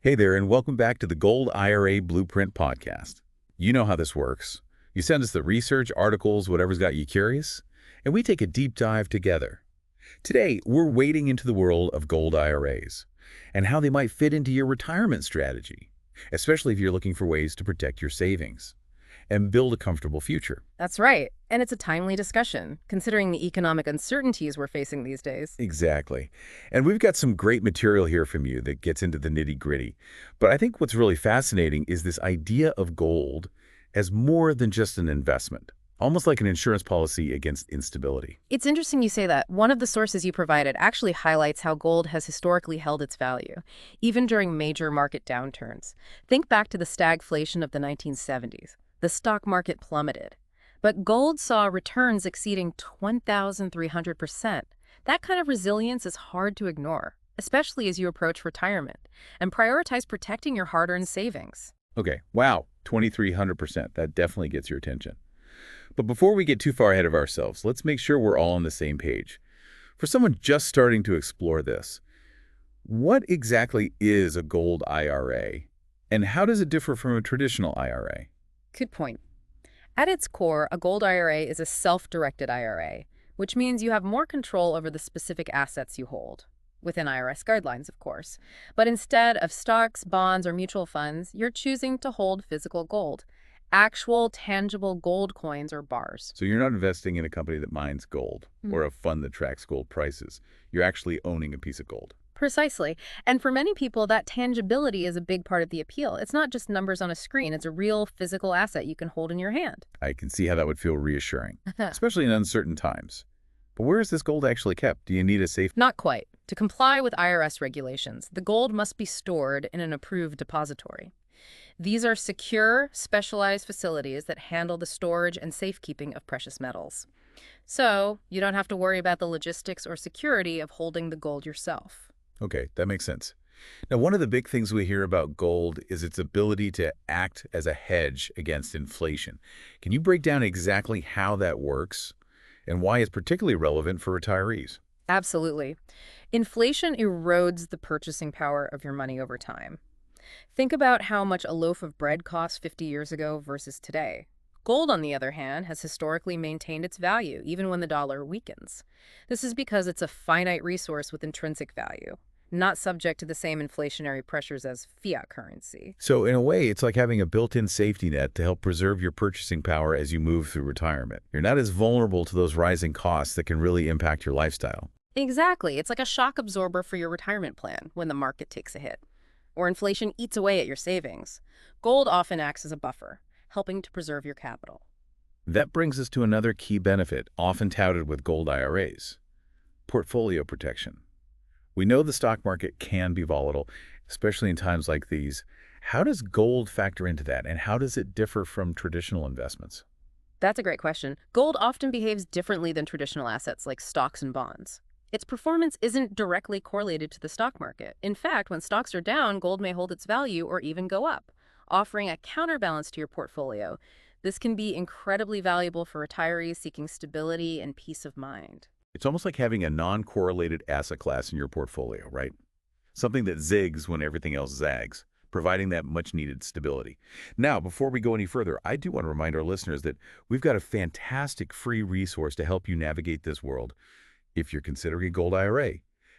Hey there, and welcome back to the Gold IRA Blueprint Podcast. You know how this works. You send us the research, articles, whatever's got you curious, and we take a deep dive together. Today, we're wading into the world of gold IRAs and how they might fit into your retirement strategy, especially if you're looking for ways to protect your savings and build a comfortable future. That's right. And it's a timely discussion, considering the economic uncertainties we're facing these days. Exactly. And we've got some great material here from you that gets into the nitty-gritty. But I think what's really fascinating is this idea of gold as more than just an investment, almost like an insurance policy against instability. It's interesting you say that. One of the sources you provided actually highlights how gold has historically held its value, even during major market downturns. Think back to the stagflation of the 1970s. The stock market plummeted. But gold saw returns exceeding 1,300%. That kind of resilience is hard to ignore, especially as you approach retirement, and prioritize protecting your hard-earned savings. Okay, wow, 2,300%. That definitely gets your attention. But before we get too far ahead of ourselves, let's make sure we're all on the same page. For someone just starting to explore this, what exactly is a gold IRA, and how does it differ from a traditional IRA? Good point. At its core, a gold IRA is a self-directed IRA, which means you have more control over the specific assets you hold, within IRS guidelines, of course. But instead of stocks, bonds, or mutual funds, you're choosing to hold physical gold, actual, tangible gold coins or bars. So you're not investing in a company that mines gold or a fund that tracks gold prices. You're actually owning a piece of gold. Precisely. And for many people, that tangibility is a big part of the appeal. It's not just numbers on a screen. It's a real physical asset you can hold in your hand. I can see how that would feel reassuring, especially in uncertain times. But where is this gold actually kept? Do you need a safe? Not quite. To comply with IRS regulations, the gold must be stored in an approved depository. These are secure, specialized facilities that handle the storage and safekeeping of precious metals. So you don't have to worry about the logistics or security of holding the gold yourself. Okay, that makes sense. Now, one of the big things we hear about gold is its ability to act as a hedge against inflation. Can you break down exactly how that works and why it's particularly relevant for retirees? Absolutely. Inflation erodes the purchasing power of your money over time. Think about how much a loaf of bread cost 50 years ago versus today. Gold, on the other hand, has historically maintained its value, even when the dollar weakens. This is because it's a finite resource with intrinsic value, not subject to the same inflationary pressures as fiat currency. So in a way, it's like having a built-in safety net to help preserve your purchasing power as you move through retirement. You're not as vulnerable to those rising costs that can really impact your lifestyle. Exactly. It's like a shock absorber for your retirement plan when the market takes a hit, or inflation eats away at your savings. Gold often acts as a buffer, helping to preserve your capital. That brings us to another key benefit often touted with gold IRAs: portfolio protection. We know the stock market can be volatile, especially in times like these. How does gold factor into that, and how does it differ from traditional investments? That's a great question. Gold often behaves differently than traditional assets like stocks and bonds. Its performance isn't directly correlated to the stock market. In fact, when stocks are down, gold may hold its value or even go up, offering a counterbalance to your portfolio. This can be incredibly valuable for retirees seeking stability and peace of mind. It's almost like having a non-correlated asset class in your portfolio, right? Something that zigs when everything else zags, providing that much-needed stability. Now, before we go any further, I do want to remind our listeners that we've got a fantastic free resource to help you navigate this world. If you're considering a gold IRA,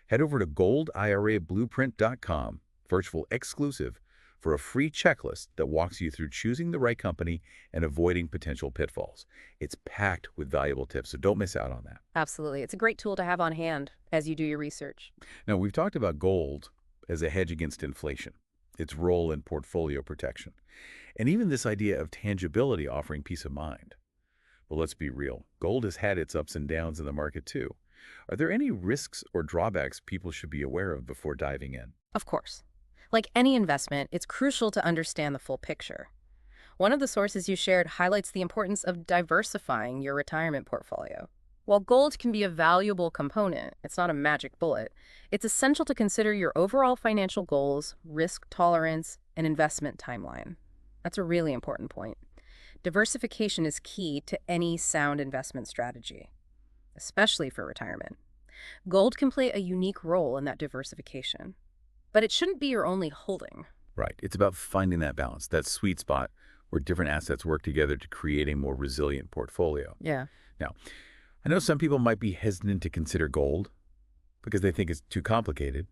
head over to goldirablueprint.com, virtual exclusive, for a free checklist that walks you through choosing the right company and avoiding potential pitfalls. It's packed with valuable tips, so don't miss out on that. Absolutely. It's a great tool to have on hand as you do your research. Now, we've talked about gold as a hedge against inflation, its role in portfolio protection, and even this idea of tangibility offering peace of mind. But let's be real, gold has had its ups and downs in the market too. Are there any risks or drawbacks people should be aware of before diving in? Of course. Like any investment, it's crucial to understand the full picture. One of the sources you shared highlights the importance of diversifying your retirement portfolio. While gold can be a valuable component, it's not a magic bullet. It's essential to consider your overall financial goals, risk tolerance, and investment timeline. That's a really important point. Diversification is key to any sound investment strategy, especially for retirement. Gold can play a unique role in that diversification. but it shouldn't be your only holding. Right. It's about finding that balance, that sweet spot where different assets work together to create a more resilient portfolio. Yeah. Now, I know some people might be hesitant to consider gold because they think it's too complicated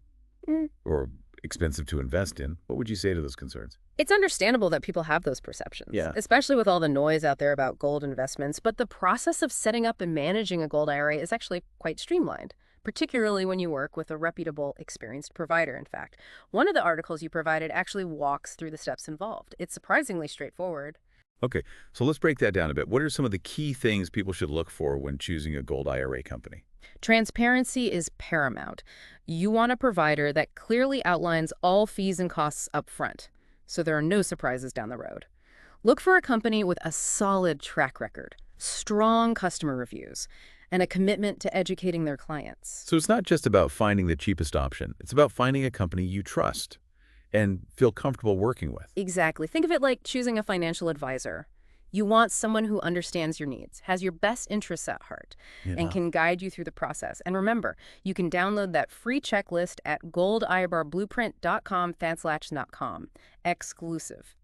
or expensive to invest in. What would you say to those concerns? It's understandable that people have those perceptions, Yeah. especially with all the noise out there about gold investments, but the process of setting up and managing a gold IRA is actually quite streamlined, particularly when you work with a reputable, experienced provider, in fact. One of the articles you provided actually walks through the steps involved. It's surprisingly straightforward. Okay, so let's break that down a bit. What are some of the key things people should look for when choosing a gold IRA company? Transparency is paramount. You want a provider that clearly outlines all fees and costs up front, so there are no surprises down the road. Look for a company with a solid track record, strong customer reviews, and a commitment to educating their clients. So it's not just about finding the cheapest option. It's about finding a company you trust and feel comfortable working with. Exactly. Think of it like choosing a financial advisor. You want someone who understands your needs, has your best interests at heart, and can guide you through the process. And remember, you can download that free checklist at goldibarblueprint.com/.com, exclusive,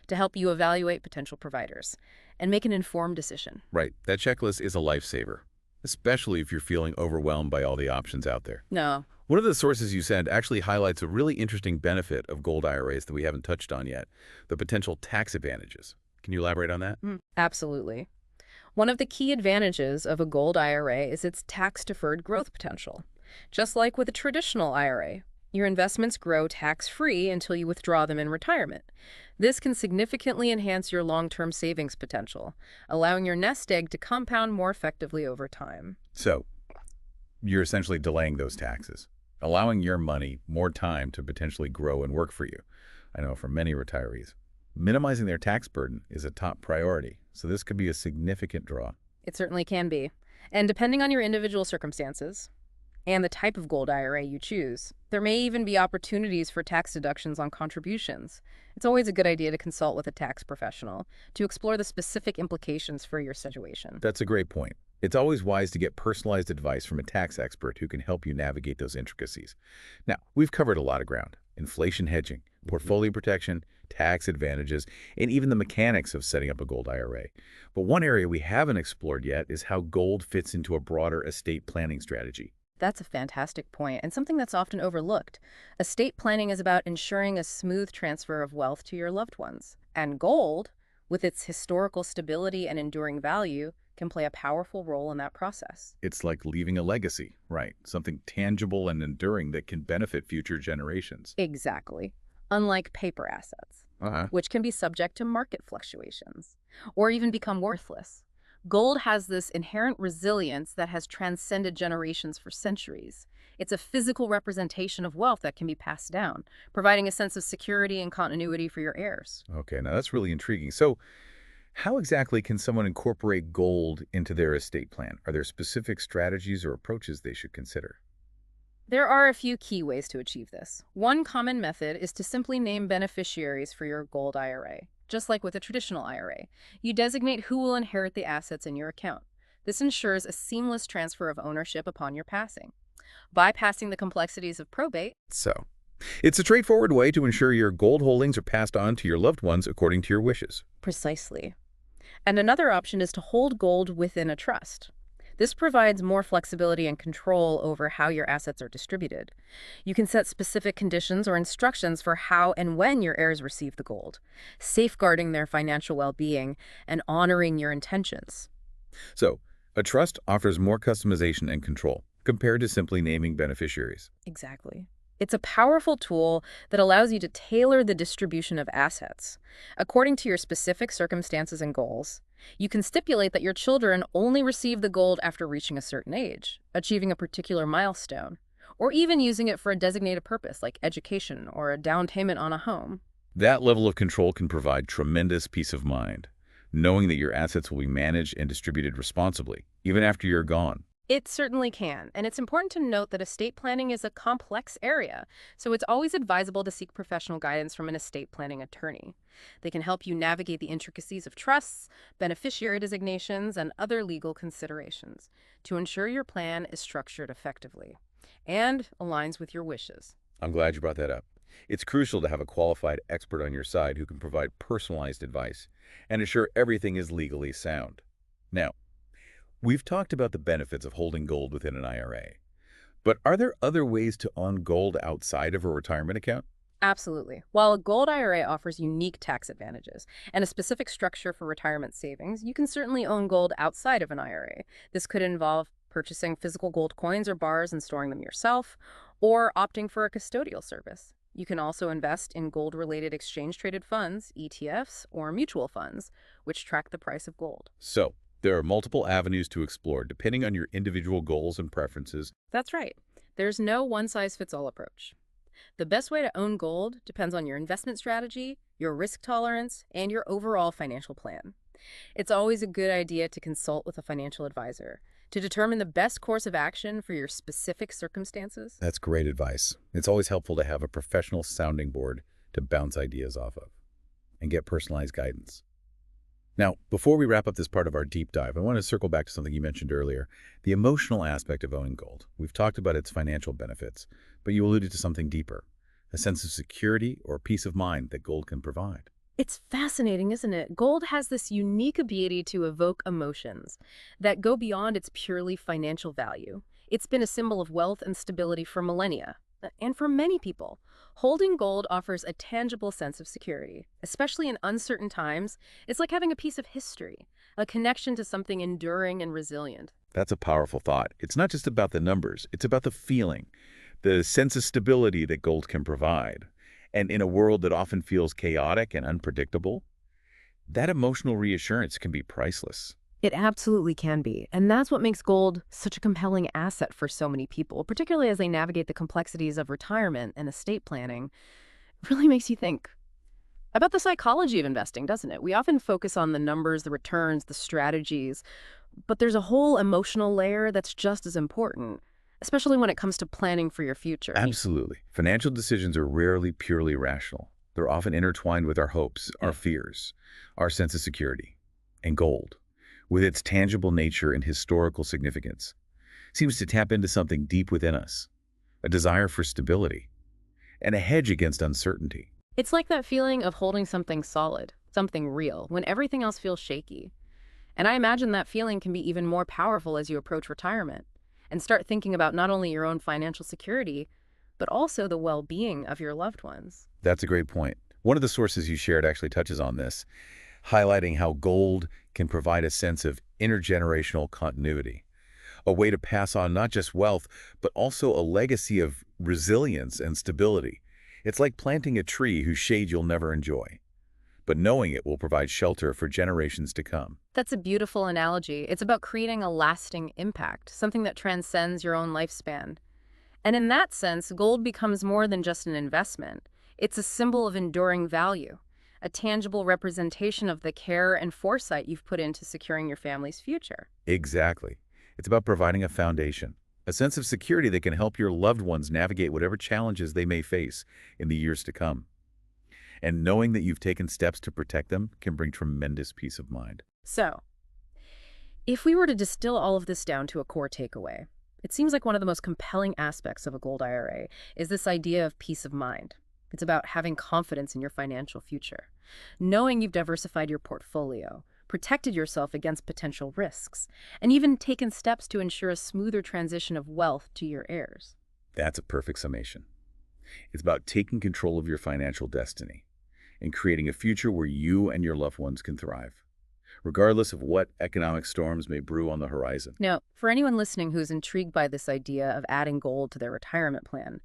to help you evaluate potential providers and make an informed decision. Right. That checklist is a lifesaver, especially if you're feeling overwhelmed by all the options out there. No. One of the sources you sent actually highlights a really interesting benefit of gold IRAs that we haven't touched on yet, the potential tax advantages. Can you elaborate on that? Absolutely. One of the key advantages of a gold IRA is its tax-deferred growth potential. Just like with a traditional IRA, your investments grow tax-free until you withdraw them in retirement. This can significantly enhance your long-term savings potential, allowing your nest egg to compound more effectively over time. So you're essentially delaying those taxes, allowing your money more time to potentially grow and work for you. I know for many retirees, minimizing their tax burden is a top priority, so this could be a significant draw. It certainly can be. And depending on your individual circumstances and the type of gold IRA you choose, there may even be opportunities for tax deductions on contributions. It's always a good idea to consult with a tax professional to explore the specific implications for your situation. That's a great point. It's always wise to get personalized advice from a tax expert who can help you navigate those intricacies. Now, we've covered a lot of ground: inflation hedging, portfolio protection, tax advantages, and even the mechanics of setting up a gold IRA. But one area we haven't explored yet is how gold fits into a broader estate planning strategy. That's a fantastic point, and something that's often overlooked. Estate planning is about ensuring a smooth transfer of wealth to your loved ones. And gold, with its historical stability and enduring value, can play a powerful role in that process. It's like leaving a legacy, right? Something tangible and enduring that can benefit future generations. Exactly. Unlike paper assets, Uh-huh. which can be subject to market fluctuations or even become worthless. Gold has this inherent resilience that has transcended generations for centuries. It's a physical representation of wealth that can be passed down, providing a sense of security and continuity for your heirs. Okay, now that's really intriguing. So how exactly can someone incorporate gold into their estate plan? Are there specific strategies or approaches they should consider? There are a few key ways to achieve this. One common method is to simply name beneficiaries for your gold IRA. Just like with a traditional IRA, you designate who will inherit the assets in your account. This ensures a seamless transfer of ownership upon your passing, bypassing the complexities of probate. So, it's a straightforward way to ensure your gold holdings are passed on to your loved ones according to your wishes. Precisely. And another option is to hold gold within a trust. This provides more flexibility and control over how your assets are distributed. You can set specific conditions or instructions for how and when your heirs receive the gold, safeguarding their financial well-being and honoring your intentions. So, a trust offers more customization and control compared to simply naming beneficiaries. Exactly. It's a powerful tool that allows you to tailor the distribution of assets according to your specific circumstances and goals. You can stipulate that your children only receive the gold after reaching a certain age, achieving a particular milestone, or even using it for a designated purpose like education or a down payment on a home. That level of control can provide tremendous peace of mind, knowing that your assets will be managed and distributed responsibly, even after you're gone. It certainly can, and it's important to note that estate planning is a complex area, so it's always advisable to seek professional guidance from an estate planning attorney. They can help you navigate the intricacies of trusts, beneficiary designations, and other legal considerations to ensure your plan is structured effectively and aligns with your wishes. I'm glad you brought that up. It's crucial to have a qualified expert on your side who can provide personalized advice and ensure everything is legally sound. Now, we've talked about the benefits of holding gold within an IRA, but are there other ways to own gold outside of a retirement account? Absolutely. While a gold IRA offers unique tax advantages and a specific structure for retirement savings, you can certainly own gold outside of an IRA. This could involve purchasing physical gold coins or bars and storing them yourself, or opting for a custodial service. You can also invest in gold-related exchange-traded funds, ETFs, or mutual funds, which track the price of gold. So, there are multiple avenues to explore depending on your individual goals and preferences. That's right. There's no one-size-fits-all approach. The best way to own gold depends on your investment strategy, your risk tolerance, and your overall financial plan. It's always a good idea to consult with a financial advisor to determine the best course of action for your specific circumstances. That's great advice. It's always helpful to have a professional sounding board to bounce ideas off of and get personalized guidance. Now, before we wrap up this part of our deep dive, I want to circle back to something you mentioned earlier, the emotional aspect of owning gold. We've talked about its financial benefits, but you alluded to something deeper, a sense of security or peace of mind that gold can provide. It's fascinating, isn't it? Gold has this unique ability to evoke emotions that go beyond its purely financial value. It's been a symbol of wealth and stability for millennia. And for many people, holding gold offers a tangible sense of security. Especially in uncertain times, it's like having a piece of history, a connection to something enduring and resilient. That's a powerful thought. It's not just about the numbers, it's about the feeling, the sense of stability that gold can provide. And in a world that often feels chaotic and unpredictable, that emotional reassurance can be priceless. It absolutely can be. And that's what makes gold such a compelling asset for so many people, particularly as they navigate the complexities of retirement and estate planning. It really makes you think about the psychology of investing, doesn't it? We often focus on the numbers, the returns, the strategies, but there's a whole emotional layer that's just as important, especially when it comes to planning for your future. Absolutely. Financial decisions are rarely purely rational. They're often intertwined with our hopes, our fears, our sense of security. And gold, with its tangible nature and historical significance, seems to tap into something deep within us, a desire for stability, and a hedge against uncertainty. It's like that feeling of holding something solid, something real, when everything else feels shaky. And I imagine that feeling can be even more powerful as you approach retirement and start thinking about not only your own financial security, but also the well-being of your loved ones. That's a great point. One of the sources you shared actually touches on this, highlighting how gold can provide a sense of intergenerational continuity, a way to pass on not just wealth, but also a legacy of resilience and stability. It's like planting a tree whose shade you'll never enjoy, but knowing it will provide shelter for generations to come. That's a beautiful analogy. It's about creating a lasting impact, something that transcends your own lifespan. And in that sense, gold becomes more than just an investment. It's a symbol of enduring value, a tangible representation of the care and foresight you've put into securing your family's future. Exactly. It's about providing a foundation, a sense of security that can help your loved ones navigate whatever challenges they may face in the years to come. And knowing that you've taken steps to protect them can bring tremendous peace of mind. So, if we were to distill all of this down to a core takeaway, it seems like one of the most compelling aspects of a gold IRA is this idea of peace of mind. It's about having confidence in your financial future, knowing you've diversified your portfolio, protected yourself against potential risks, and even taken steps to ensure a smoother transition of wealth to your heirs. That's a perfect summation. It's about taking control of your financial destiny and creating a future where you and your loved ones can thrive, regardless of what economic storms may brew on the horizon. Now, for anyone listening who's intrigued by this idea of adding gold to their retirement plan,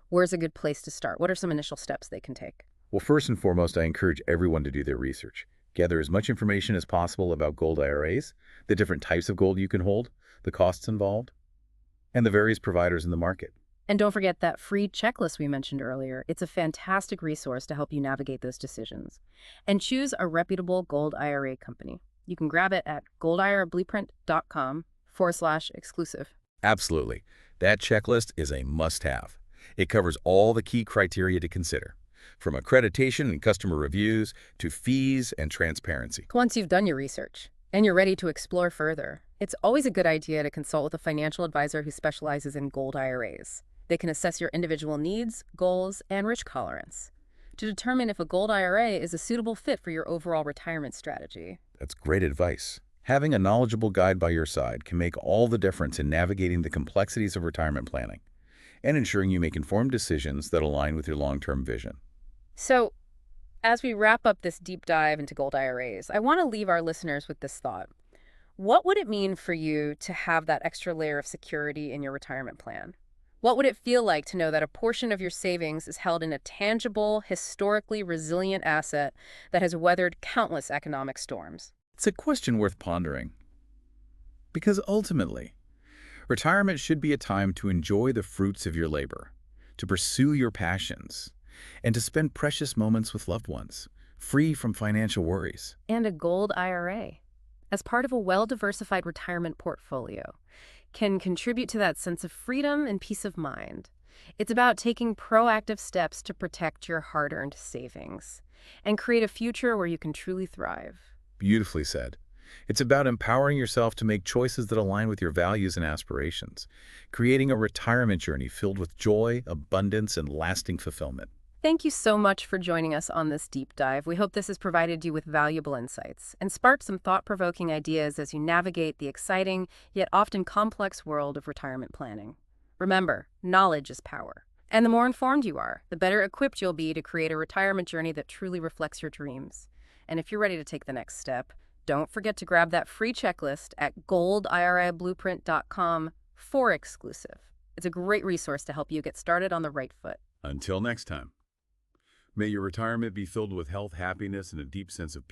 where's a good place to start? What are some initial steps they can take? Well, first and foremost, I encourage everyone to do their research. Gather as much information as possible about gold IRAs, the different types of gold you can hold, the costs involved, and the various providers in the market. And don't forget that free checklist we mentioned earlier. It's a fantastic resource to help you navigate those decisions. And choose a reputable gold IRA company. You can grab it at goldirablueprint.com/exclusive. Absolutely. That checklist is a must-have. It covers all the key criteria to consider, from accreditation and customer reviews to fees and transparency. Once you've done your research and you're ready to explore further, it's always a good idea to consult with a financial advisor who specializes in gold IRAs. They can assess your individual needs, goals, and risk tolerance to determine if a gold IRA is a suitable fit for your overall retirement strategy. That's great advice. Having a knowledgeable guide by your side can make all the difference in navigating the complexities of retirement planning and ensuring you make informed decisions that align with your long-term vision. So, as we wrap up this deep dive into gold IRAs, I want to leave our listeners with this thought. What would it mean for you to have that extra layer of security in your retirement plan? What would it feel like to know that a portion of your savings is held in a tangible, historically resilient asset that has weathered countless economic storms? It's a question worth pondering because ultimately, retirement should be a time to enjoy the fruits of your labor, to pursue your passions, and to spend precious moments with loved ones, free from financial worries. And a gold IRA, as part of a well-diversified retirement portfolio, can contribute to that sense of freedom and peace of mind. It's about taking proactive steps to protect your hard-earned savings and create a future where you can truly thrive. Beautifully said. It's about empowering yourself to make choices that align with your values and aspirations, creating a retirement journey filled with joy, abundance, and lasting fulfillment. Thank you so much for joining us on this deep dive. We hope this has provided you with valuable insights and sparked some thought-provoking ideas as you navigate the exciting, yet often complex world of retirement planning. Remember, knowledge is power. And the more informed you are, the better equipped you'll be to create a retirement journey that truly reflects your dreams. And if you're ready to take the next step, don't forget to grab that free checklist at goldirablueprint.com/exclusive. It's a great resource to help you get started on the right foot. Until next time, may your retirement be filled with health, happiness, and a deep sense of peace.